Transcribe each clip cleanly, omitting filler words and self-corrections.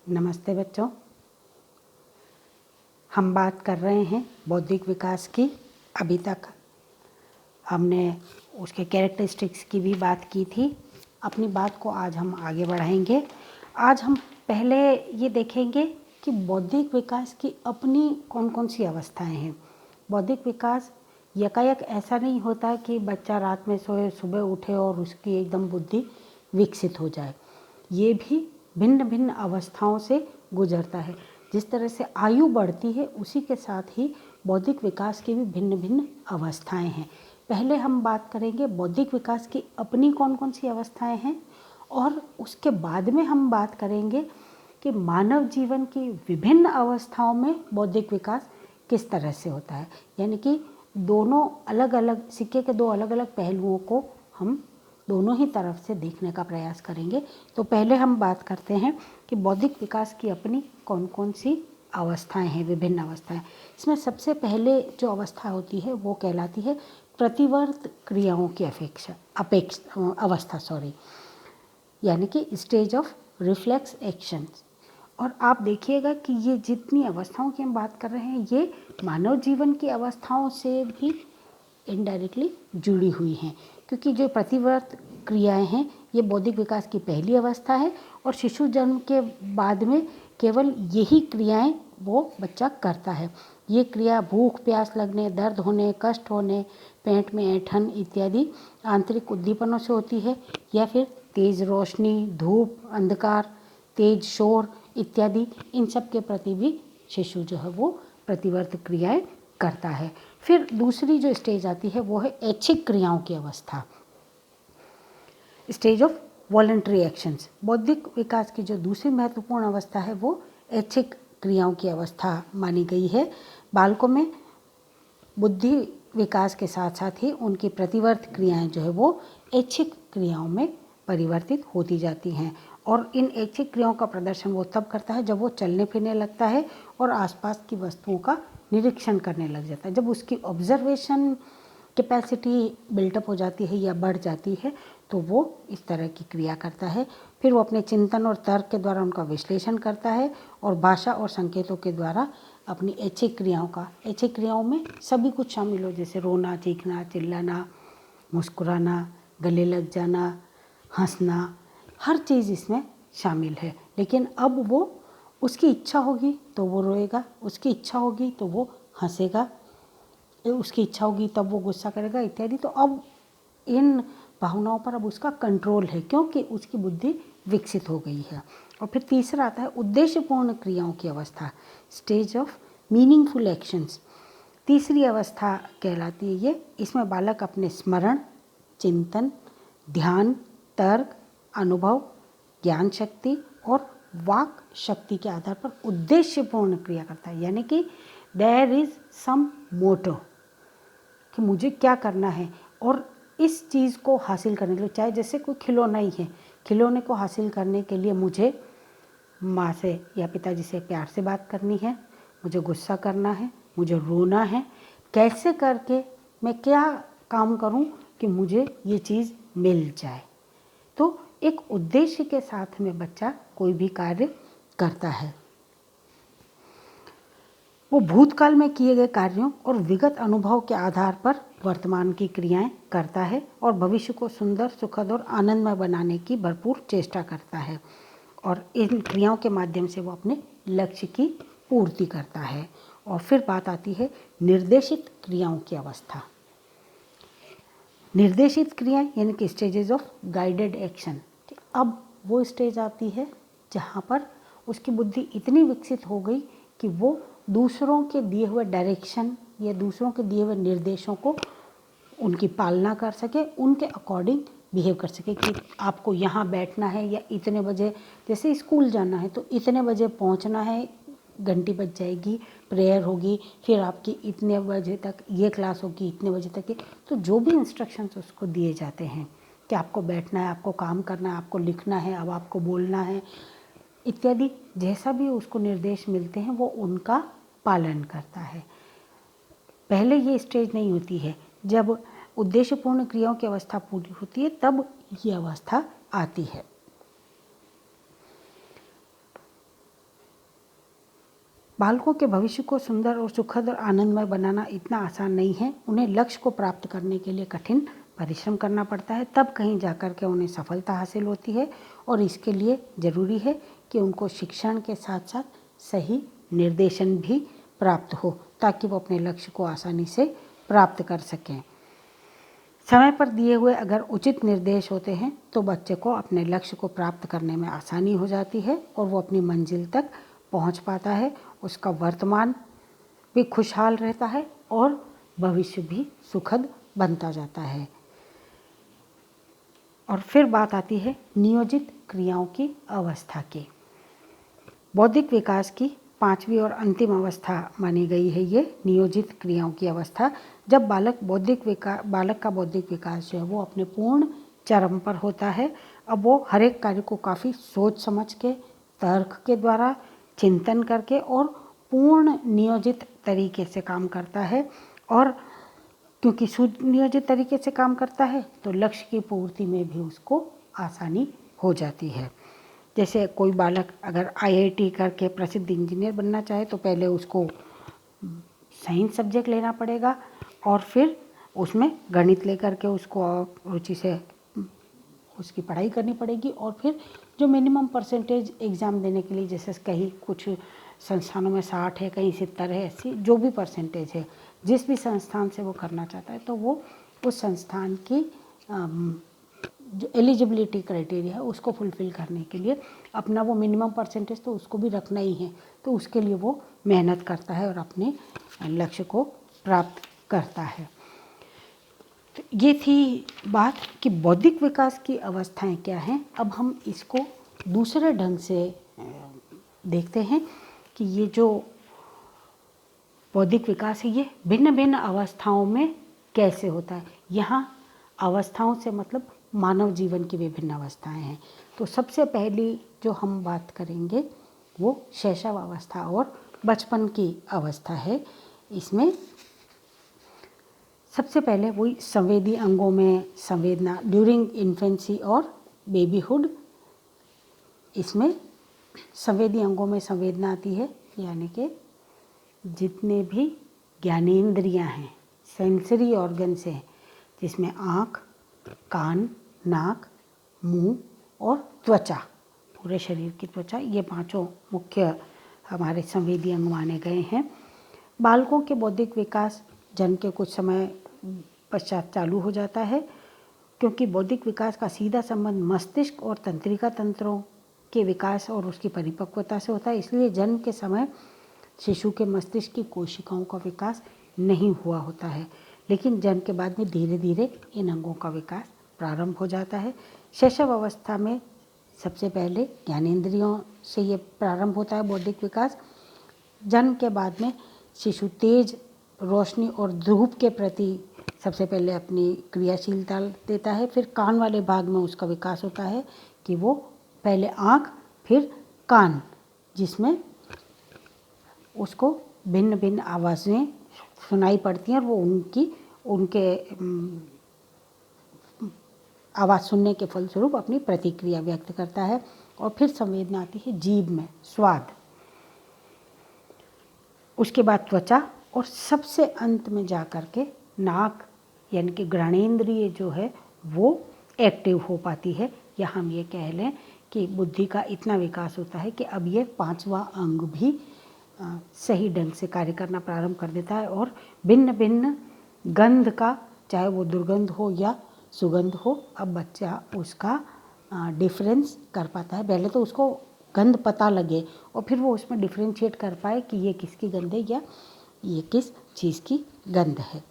नमस्ते बच्चों। हम बात कर रहे हैं बौद्धिक विकास की। अभी तक हमने उसके कैरेक्टरिस्टिक्स की भी बात की थी। अपनी बात को आज हम आगे बढ़ाएंगे। आज हम पहले ये देखेंगे कि बौद्धिक विकास की अपनी कौन कौन सी अवस्थाएं हैं। बौद्धिक विकास यकायक ऐसा नहीं होता कि बच्चा रात में सोए सुबह उठे और उसकी एकदम बुद्धि विकसित हो जाए। ये भी भिन्न भिन्न अवस्थाओं से गुजरता है। जिस तरह से आयु बढ़ती है उसी के साथ ही बौद्धिक विकास की भी भिन्न भिन्न अवस्थाएं हैं। पहले हम बात करेंगे बौद्धिक विकास की अपनी कौन कौन सी अवस्थाएं हैं और उसके बाद में हम बात करेंगे कि मानव जीवन की विभिन्न अवस्थाओं में बौद्धिक विकास किस तरह से होता है। यानी कि दोनों अलग अलग सिक्के के दो अलग अलग पहलुओं को हम दोनों ही तरफ से देखने का प्रयास करेंगे। तो पहले हम बात करते हैं कि बौद्धिक विकास की अपनी कौन कौन सी अवस्थाएं हैं, विभिन्न अवस्थाएं। इसमें सबसे पहले जो अवस्था होती है वो कहलाती है प्रतिवर्त क्रियाओं की अवस्था, यानी कि स्टेज ऑफ रिफ्लेक्स एक्शंस। और आप देखिएगा कि ये जितनी अवस्थाओं की हम बात कर रहे हैं ये मानव जीवन की अवस्थाओं से भी इनडायरेक्टली जुड़ी हुई हैं, क्योंकि जो प्रतिवर्त क्रियाएं हैं ये बौद्धिक विकास की पहली अवस्था है और शिशु जन्म के बाद में केवल यही क्रियाएं वो बच्चा करता है। ये क्रिया भूख प्यास लगने, दर्द होने, कष्ट होने, पेट में ऐंठन इत्यादि आंतरिक उद्दीपनों से होती है, या फिर तेज रोशनी, धूप, अंधकार, तेज शोर इत्यादि इन सब के प्रति भी शिशु जो है वो प्रतिवर्त क्रियाएं करता है। फिर दूसरी जो स्टेज आती है वो है ऐच्छिक क्रियाओं की अवस्था, स्टेज ऑफ वॉलंटरी एक्शंस। बौद्धिक विकास की जो दूसरी महत्वपूर्ण अवस्था है वो ऐच्छिक क्रियाओं की अवस्था मानी गई है। बालकों में बुद्धि विकास के साथ साथ ही उनकी प्रतिवर्त क्रियाएं जो है वो ऐच्छिक क्रियाओं में परिवर्तित होती जाती हैं और इन ऐच्छिक क्रियाओं का प्रदर्शन वो तब करता है जब वो चलने फिरने लगता है और आसपास की वस्तुओं का निरीक्षण करने लग जाता है। जब उसकी ऑब्जर्वेशन कैपेसिटी बिल्टअप हो जाती है या बढ़ जाती है तो वो इस तरह की क्रिया करता है। फिर वो अपने चिंतन और तर्क के द्वारा उनका विश्लेषण करता है और भाषा और संकेतों के द्वारा अपनी ऐच्छिक क्रियाओं में सभी कुछ शामिल हो, जैसे रोना, चीखना, चिल्लाना, मुस्कुराना, गले लग जाना, हंसना, हर चीज़ इसमें शामिल है। लेकिन अब वो उसकी इच्छा होगी तो वो रोएगा, उसकी इच्छा होगी तो वो हंसेगा, उसकी इच्छा होगी तब वो गुस्सा करेगा इत्यादि। तो अब इन भावनाओं पर अब उसका कंट्रोल है क्योंकि उसकी बुद्धि विकसित हो गई है। और फिर तीसरा आता है उद्देश्यपूर्ण क्रियाओं की अवस्था, स्टेज ऑफ मीनिंगफुल एक्शंस। तीसरी अवस्था कहलाती है ये। इसमें बालक अपने स्मरण, चिंतन, ध्यान, तर्क, अनुभव, ज्ञान शक्ति और वाक शक्ति के आधार पर उद्देश्यपूर्ण क्रिया करता है। यानी कि देयर इज सम मोटो कि मुझे क्या करना है और इस चीज़ को हासिल करने के लिए, चाहे जैसे कोई खिलौना ही है, खिलौने को हासिल करने के लिए मुझे माँ से या पिताजी से प्यार से बात करनी है, मुझे गुस्सा करना है, मुझे रोना है, कैसे करके मैं क्या काम करूं कि मुझे ये चीज़ मिल जाए। तो एक उद्देश्य के साथ में बच्चा कोई भी कार्य करता है। वो भूतकाल में किए गए कार्यों और विगत अनुभव के आधार पर वर्तमान की क्रियाएं करता है और भविष्य को सुंदर, सुखद और आनंदमय बनाने की भरपूर चेष्टा करता है और इन क्रियाओं के माध्यम से वो अपने लक्ष्य की पूर्ति करता है। और फिर बात आती है निर्देशित क्रियाओं की अवस्था। निर्देशित क्रियाएं यानी कि स्टेजेस ऑफ गाइडेड एक्शन। अब वो स्टेज आती है जहाँ पर उसकी बुद्धि इतनी विकसित हो गई कि वो दूसरों के दिए हुए डायरेक्शन या दूसरों के दिए हुए निर्देशों को उनकी पालना कर सके, उनके अकॉर्डिंग बिहेव कर सके कि आपको यहाँ बैठना है या इतने बजे, जैसे स्कूल जाना है तो इतने बजे पहुँचना है, घंटी बज जाएगी, प्रेयर होगी, फिर आपकी इतने बजे तक ये क्लास होगी, इतने बजे तक ये। तो जो भी इंस्ट्रक्शंस उसको दिए जाते हैं कि आपको बैठना है, आपको काम करना है, आपको लिखना है, अब आपको बोलना है इत्यादि, जैसा भी उसको निर्देश मिलते हैं वो उनका पालन करता है। पहले ये स्टेज नहीं होती है। जब उद्देश्यपूर्ण क्रियाओं की अवस्था पूरी होती है तब ये अवस्था आती है। बालकों के भविष्य को सुंदर और सुखद और आनंदमय बनाना इतना आसान नहीं है। उन्हें लक्ष्य को प्राप्त करने के लिए कठिन परिश्रम करना पड़ता है, तब कहीं जाकर के उन्हें सफलता हासिल होती है। और इसके लिए ज़रूरी है कि उनको शिक्षण के साथ साथ सही निर्देशन भी प्राप्त हो, ताकि वो अपने लक्ष्य को आसानी से प्राप्त कर सकें। समय पर दिए हुए अगर उचित निर्देश होते हैं तो बच्चे को अपने लक्ष्य को प्राप्त करने में आसानी हो जाती है और वो अपनी मंजिल तक पहुंच पाता है। उसका वर्तमान भी खुशहाल रहता है और भविष्य भी सुखद बनता जाता है। और फिर बात आती है नियोजित क्रियाओं की अवस्था की। बौद्धिक विकास की 5वीं और अंतिम अवस्था मानी गई है ये नियोजित क्रियाओं की अवस्था। जब बालक का बौद्धिक विकास जो है वो अपने पूर्ण चरम पर होता है। अब वो हर एक कार्य को काफ़ी सोच समझ के, तर्क के द्वारा, चिंतन करके और पूर्ण नियोजित तरीके से काम करता है। और क्योंकि सुनियोजित तरीके से काम करता है तो लक्ष्य की पूर्ति में भी उसको आसानी हो जाती है। जैसे कोई बालक अगर IIT करके प्रसिद्ध इंजीनियर बनना चाहे तो पहले उसको साइंस सब्जेक्ट लेना पड़ेगा और फिर उसमें गणित लेकर के उसको रुचि से उसकी पढ़ाई करनी पड़ेगी। और फिर जो मिनिमम परसेंटेज एग्ज़ाम देने के लिए, जैसे कहीं कुछ संस्थानों में 60 है, कहीं 70 है, 80 जो भी परसेंटेज है, जिस भी संस्थान से वो करना चाहता है तो वो उस संस्थान की जो एलिजिबिलिटी क्राइटेरिया है उसको फुलफ़िल करने के लिए अपना वो मिनिमम परसेंटेज तो उसको भी रखना ही है। तो उसके लिए वो मेहनत करता है और अपने लक्ष्य को प्राप्त करता है। तो ये थी बात कि बौद्धिक विकास की अवस्थाएं क्या हैं। अब हम इसको दूसरे ढंग से देखते हैं कि ये जो बौद्धिक विकास है ये भिन्न भिन्न अवस्थाओं में कैसे होता है। यहाँ अवस्थाओं से मतलब मानव जीवन की विभिन्न अवस्थाएं हैं। तो सबसे पहली जो हम बात करेंगे वो शैशव अवस्था और बचपन की अवस्था है। इसमें सबसे पहले वही संवेदी अंगों में संवेदना ड्यूरिंग इन्फेंसी और बेबीहुड। इसमें संवेदी अंगों में संवेदना आती है, यानी कि जितने भी ज्ञानेंद्रियां हैं, सेंसरी ऑर्गन्स हैं, जिसमें आँख, कान, नाक, मुंह और त्वचा, पूरे शरीर की त्वचा, ये 5 मुख्य हमारे संवेदी अंग माने गए हैं। बालकों के बौद्धिक विकास जन्म के कुछ समय पश्चात चालू हो जाता है, क्योंकि बौद्धिक विकास का सीधा संबंध मस्तिष्क और तंत्रिका तंत्रों के विकास और उसकी परिपक्वता से होता है। इसलिए जन्म के समय शिशु के मस्तिष्क की कोशिकाओं का विकास नहीं हुआ होता है, लेकिन जन्म के बाद में धीरे धीरे इन अंगों का विकास प्रारंभ हो जाता है। शैशव अवस्था में सबसे पहले ज्ञानेंद्रियों से ये प्रारंभ होता है बौद्धिक विकास। जन्म के बाद में शिशु तेज रोशनी और धूप के प्रति सबसे पहले अपनी क्रियाशीलता देता है। फिर कान वाले भाग में उसका विकास होता है कि वो पहले आँख फिर कान, जिसमें उसको भिन्न भिन्न आवाज़ें सुनाई पड़ती हैं और वो उनके आवाज़ सुनने के फलस्वरूप अपनी प्रतिक्रिया व्यक्त करता है। और फिर संवेदना आती है जीभ में, स्वाद, उसके बाद त्वचा और सबसे अंत में जा कर के नाक, यानी कि घ्राणेंद्रिय जो है वो एक्टिव हो पाती है। या हम ये कह लें कि बुद्धि का इतना विकास होता है कि अब ये 5वां अंग भी सही ढंग से कार्य करना प्रारंभ कर देता है और भिन्न भिन्न गंध का, चाहे वो दुर्गंध हो या सुगंध हो, अब बच्चा उसका डिफरेंस कर पाता है। पहले तो उसको गंध पता लगे और फिर वो उसमें डिफरेंशिएट कर पाए कि ये किसकी गंध है या ये किस चीज़ की गंध है।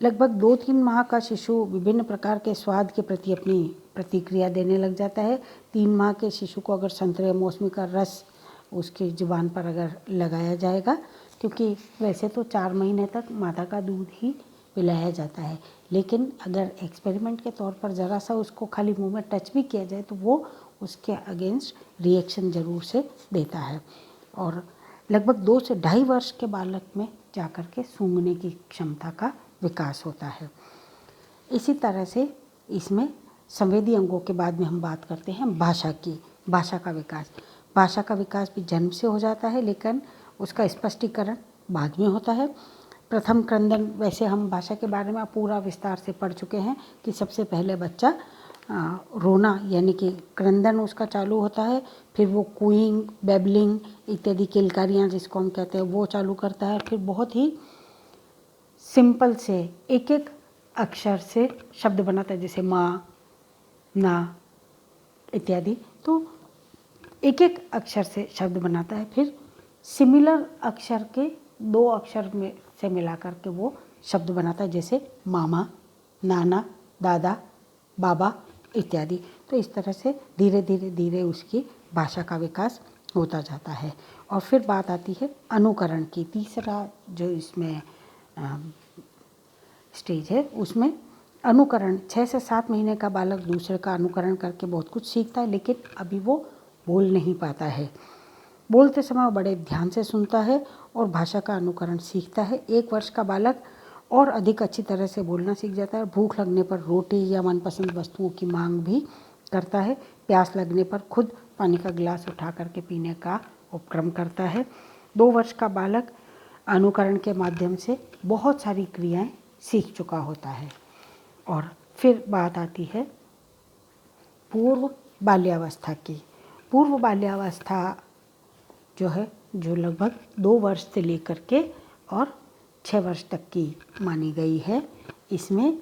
लगभग 2-3 माह का शिशु विभिन्न प्रकार के स्वाद के प्रति अपनी प्रतिक्रिया देने लग जाता है। 3 माह के शिशु को अगर संतरे मौसमी का रस उसकी जुबान पर अगर लगाया जाएगा, क्योंकि वैसे तो 4 महीने तक माता का दूध ही पिलाया जाता है, लेकिन अगर एक्सपेरिमेंट के तौर पर ज़रा सा उसको खाली मुंह में टच भी किया जाए तो वो उसके अगेंस्ट रिएक्शन ज़रूर से देता है। और लगभग 2 से ढाई वर्ष के बालक में जाकर के सूंघने की क्षमता का विकास होता है। इसी तरह से इसमें संवेदी अंगों के बाद में हम बात करते हैं भाषा की, भाषा का विकास। भाषा का विकास भी जन्म से हो जाता है, लेकिन उसका स्पष्टीकरण बाद में होता है। प्रथम क्रंदन, वैसे हम भाषा के बारे में पूरा विस्तार से पढ़ चुके हैं कि सबसे पहले बच्चा रोना यानी कि क्रंदन उसका चालू होता है, फिर वो कूइंग, बेबलिंग इत्यादि किलकारियाँ जिसको हम कहते हैं वो चालू करता है। फिर बहुत ही सिंपल से एक एक अक्षर से शब्द बनाता है, जैसे माँ, ना इत्यादि। तो एक एक अक्षर से शब्द बनाता है, फिर सिमिलर अक्षर के दो अक्षर में से मिला करके वो शब्द बनाता है, जैसे मामा, नाना, दादा, बाबा इत्यादि। तो इस तरह से धीरे धीरे धीरे उसकी भाषा का विकास होता जाता है। और फिर बात आती है अनुकरण की। तीसरा जो इसमें स्टेज है उसमें अनुकरण। 6 से 7 महीने का बालक दूसरे का अनुकरण करके बहुत कुछ सीखता है, लेकिन अभी वो बोल नहीं पाता है। बोलते समय वो बड़े ध्यान से सुनता है और भाषा का अनुकरण सीखता है। 1 वर्ष का बालक और अधिक अच्छी तरह से बोलना सीख जाता है। भूख लगने पर रोटी या मनपसंद वस्तुओं की मांग भी करता है। प्यास लगने पर खुद पानी का गिलास उठा करके पीने का उपक्रम करता है। 2 वर्ष का बालक अनुकरण के माध्यम से बहुत सारी क्रियाएं सीख चुका होता है। और फिर बात आती है पूर्व बाल्यावस्था की। पूर्व बाल्यावस्था जो है, जो लगभग 2 वर्ष से लेकर के और 6 वर्ष तक की मानी गई है। इसमें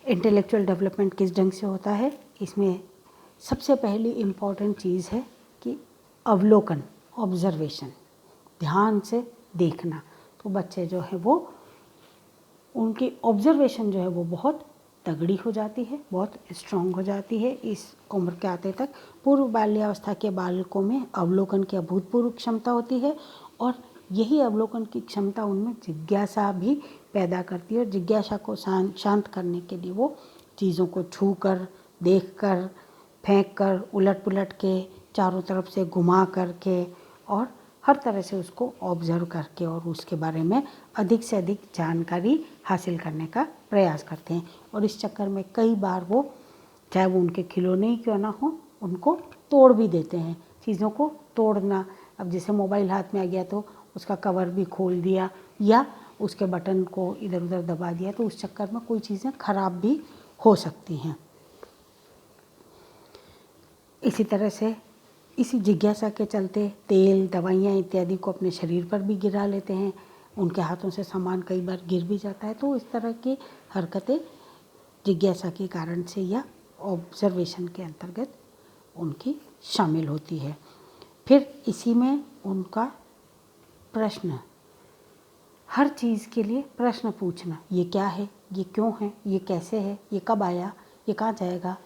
इंटेलेक्चुअल डेवलपमेंट किस ढंग से होता है? इसमें सबसे पहली इम्पॉर्टेंट चीज़ है कि अवलोकन, ऑब्जर्वेशन, ध्यान से देखना। तो बच्चे जो है वो, उनकी ऑब्जर्वेशन जो है वो बहुत तगड़ी हो जाती है, बहुत स्ट्रांग हो जाती है इस उम्र के आते तक। पूर्व बाल्यावस्था के बालकों में अवलोकन की अभूतपूर्व क्षमता होती है और यही अवलोकन की क्षमता उनमें जिज्ञासा भी पैदा करती है। और जिज्ञासा को शांत करने के लिए वो चीज़ों को छू कर, देख कर, फेंक कर, उलट पुलट के, चारों तरफ से घुमा करके और हर तरह से उसको ऑब्जर्व करके और उसके बारे में अधिक से अधिक जानकारी हासिल करने का प्रयास करते हैं। और इस चक्कर में कई बार वो, चाहे वो उनके खिलौने ही क्यों ना हो, उनको तोड़ भी देते हैं। चीज़ों को तोड़ना, अब जैसे मोबाइल हाथ में आ गया तो उसका कवर भी खोल दिया या उसके बटन को इधर उधर दबा दिया, तो उस चक्कर में कोई चीज़ें खराब भी हो सकती हैं। इसी तरह से इसी जिज्ञासा के चलते तेल, दवाइयाँ इत्यादि को अपने शरीर पर भी गिरा लेते हैं। उनके हाथों से सामान कई बार गिर भी जाता है। तो इस तरह की हरकतें जिज्ञासा के कारण से या ऑब्जर्वेशन के अंतर्गत उनकी शामिल होती है। फिर इसी में उनका प्रश्न, हर चीज़ के लिए प्रश्न पूछना, ये क्या है, ये क्यों है, ये कैसे है, ये कब आया, ये कहाँ जाएगा,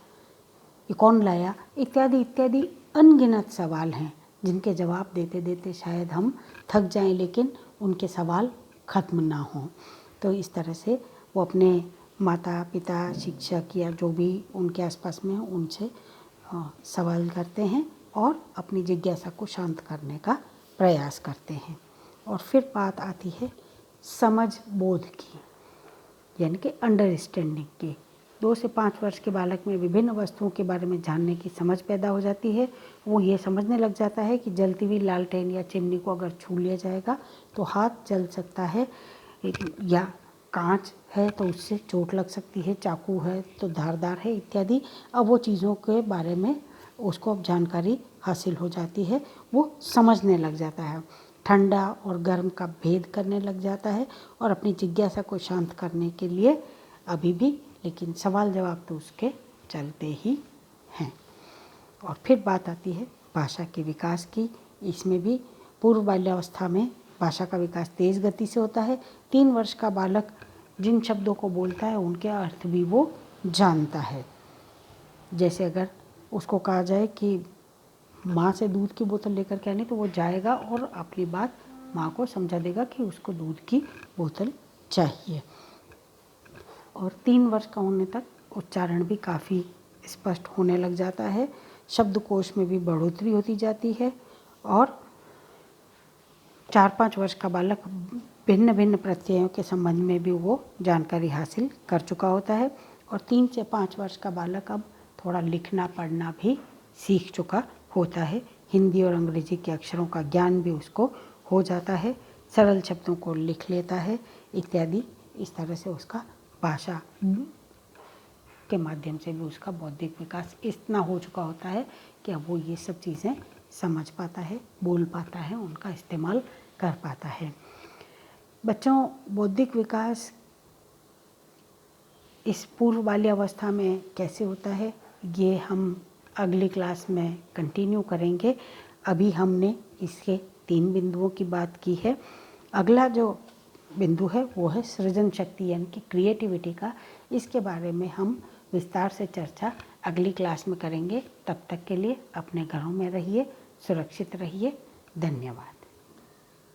ये कौन लाया, इत्यादि इत्यादि अनगिनत सवाल हैं जिनके जवाब देते देते शायद हम थक जाएं, लेकिन उनके सवाल ख़त्म ना हों। तो इस तरह से वो अपने माता पिता, शिक्षक या जो भी उनके आसपास में हो उनसे सवाल करते हैं और अपनी जिज्ञासा को शांत करने का प्रयास करते हैं। और फिर बात आती है समझ बोध की, यानी कि अंडरस्टैंडिंग की। 2 से 5 वर्ष के बालक में विभिन्न वस्तुओं के बारे में जानने की समझ पैदा हो जाती है। वो ये समझने लग जाता है कि जलती हुई लालटेन या चिमनी को अगर छू लिया जाएगा तो हाथ जल सकता है, या कांच है तो उससे चोट लग सकती है, चाकू है तो धारदार है इत्यादि। अब वो चीज़ों के बारे में उसको अब जानकारी हासिल हो जाती है, वो समझने लग जाता है, ठंडा और गर्म का भेद करने लग जाता है और अपनी जिज्ञासा को शांत करने के लिए अभी भी, लेकिन सवाल जवाब तो उसके चलते ही हैं। और फिर बात आती है भाषा के विकास की। इसमें भी पूर्व बाल्यावस्था में भाषा का विकास तेज़ गति से होता है। 3 वर्ष का बालक जिन शब्दों को बोलता है उनके अर्थ भी वो जानता है। जैसे अगर उसको कहा जाए कि माँ से दूध की बोतल लेकर के आनी, तो वो जाएगा और अपनी बात माँ को समझा देगा कि उसको दूध की बोतल चाहिए। और 3 वर्ष का होने तक उच्चारण भी काफ़ी स्पष्ट होने लग जाता है, शब्दकोश में भी बढ़ोतरी होती जाती है। और 4-5 वर्ष का बालक भिन्न भिन्न प्रत्ययों के संबंध में भी वो जानकारी हासिल कर चुका होता है। और 3 से 5 वर्ष का बालक अब थोड़ा लिखना पढ़ना भी सीख चुका होता है। हिंदी और अंग्रेजी के अक्षरों का ज्ञान भी उसको हो जाता है, सरल शब्दों को लिख लेता है इत्यादि। इस तरह से उसका भाषा के माध्यम से भी उसका बौद्धिक विकास इतना हो चुका होता है कि अब वो ये सब चीज़ें समझ पाता है, बोल पाता है, उनका इस्तेमाल कर पाता है। बच्चों, बौद्धिक विकास इस पूर्व बाल्यावस्था में कैसे होता है ये हम अगली क्लास में कंटिन्यू करेंगे। अभी हमने इसके 3 बिंदुओं की बात की है। अगला जो बिंदु है वो है सृजन शक्ति यानी कि क्रिएटिविटी का। इसके बारे में हम विस्तार से चर्चा अगली क्लास में करेंगे। तब तक के लिए अपने घरों में रहिए, सुरक्षित रहिए। धन्यवाद।